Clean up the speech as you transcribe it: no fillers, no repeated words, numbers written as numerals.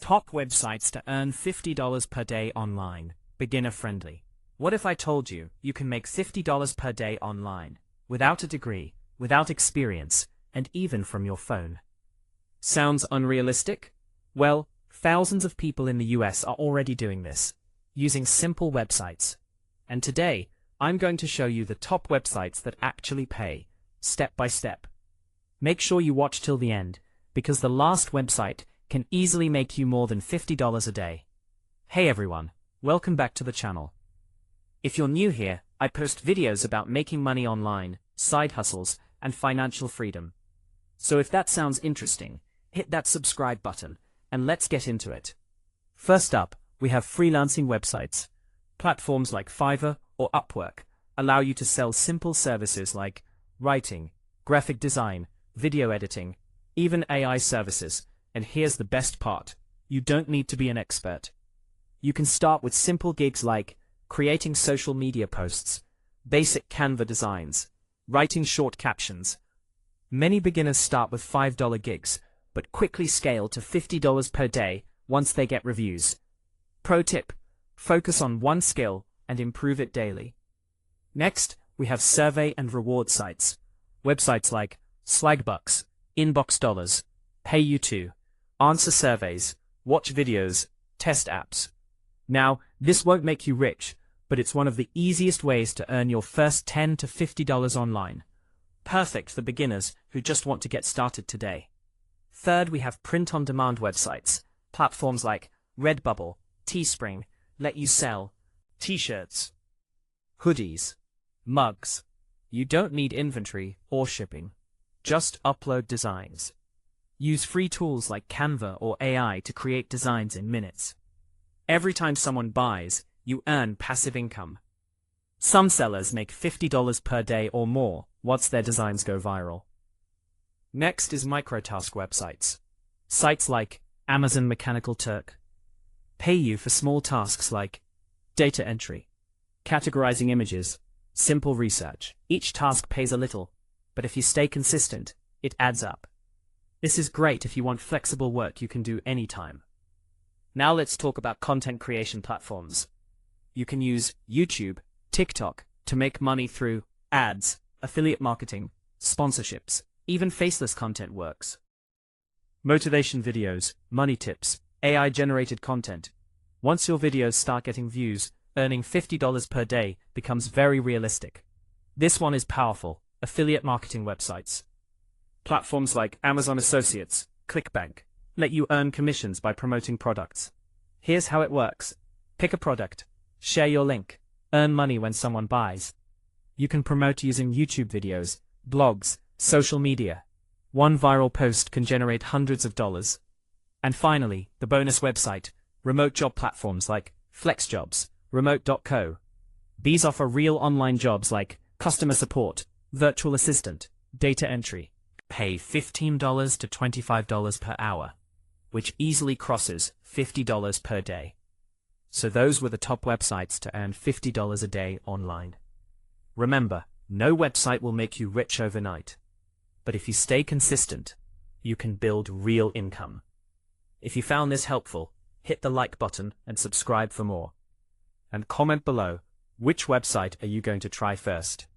Top websites to earn $50 per day online, beginner friendly. What if I told you you can make $50 per day online, without a degree, without experience, and even from your phone? Sounds unrealistic? Well, thousands of people in the US are already doing this, using simple websites. And today, I'm going to show you the top websites that actually pay, step by step. Make sure you watch till the end, because the last website can easily make you more than $50 a day. Hey everyone, welcome back to the channel. If you're new here, I post videos about making money online, side hustles, and financial freedom. So if that sounds interesting, hit that subscribe button, and let's get into it. First up, we have freelancing websites. Platforms like Fiverr or Upwork allow you to sell simple services like writing, graphic design, video editing, even AI services. And here's the best part, you don't need to be an expert. You can start with simple gigs like creating social media posts, basic Canva designs, writing short captions. Many beginners start with $5 gigs, but quickly scale to $50 per day once they get reviews. Pro tip, focus on one skill and improve it daily. Next, we have survey and reward sites. Websites like Slagbucks, Inbox Dollars, PayU2, answer surveys, watch videos, test apps. Now, this won't make you rich, but it's one of the easiest ways to earn your first $10 to $50 online. Perfect for beginners who just want to get started today. Third, we have print-on-demand websites. Platforms like Redbubble, Teespring let you sell t-shirts, hoodies, mugs. You don't need inventory or shipping. Just upload designs. Use free tools like Canva or AI to create designs in minutes. Every time someone buys, you earn passive income. Some sellers make $50 per day or more once their designs go viral. Next is microtask websites. Sites like Amazon Mechanical Turk pay you for small tasks like data entry, categorizing images, simple research. Each task pays a little, but if you stay consistent, it adds up. This is great if you want flexible work you can do anytime. Now let's talk about content creation platforms. You can use YouTube, TikTok to make money through ads, affiliate marketing, sponsorships, even faceless content works. Motivation videos, money tips, AI-generated content. Once your videos start getting views, earning $50 per day becomes very realistic. This one is powerful, affiliate marketing websites. Platforms like Amazon Associates, ClickBank, let you earn commissions by promoting products. Here's how it works. Pick a product, share your link, earn money when someone buys. You can promote using YouTube videos, blogs, social media. One viral post can generate hundreds of dollars. And finally, the bonus website, remote job platforms like FlexJobs, Remote.co. These offer real online jobs like customer support, virtual assistant, data entry. Pay $15 to $25 per hour, which easily crosses $50 per day. So those were the top websites to earn $50 a day online. Remember, no website will make you rich overnight. But if you stay consistent, you can build real income. If you found this helpful, hit the like button and subscribe for more. And comment below, which website are you going to try first?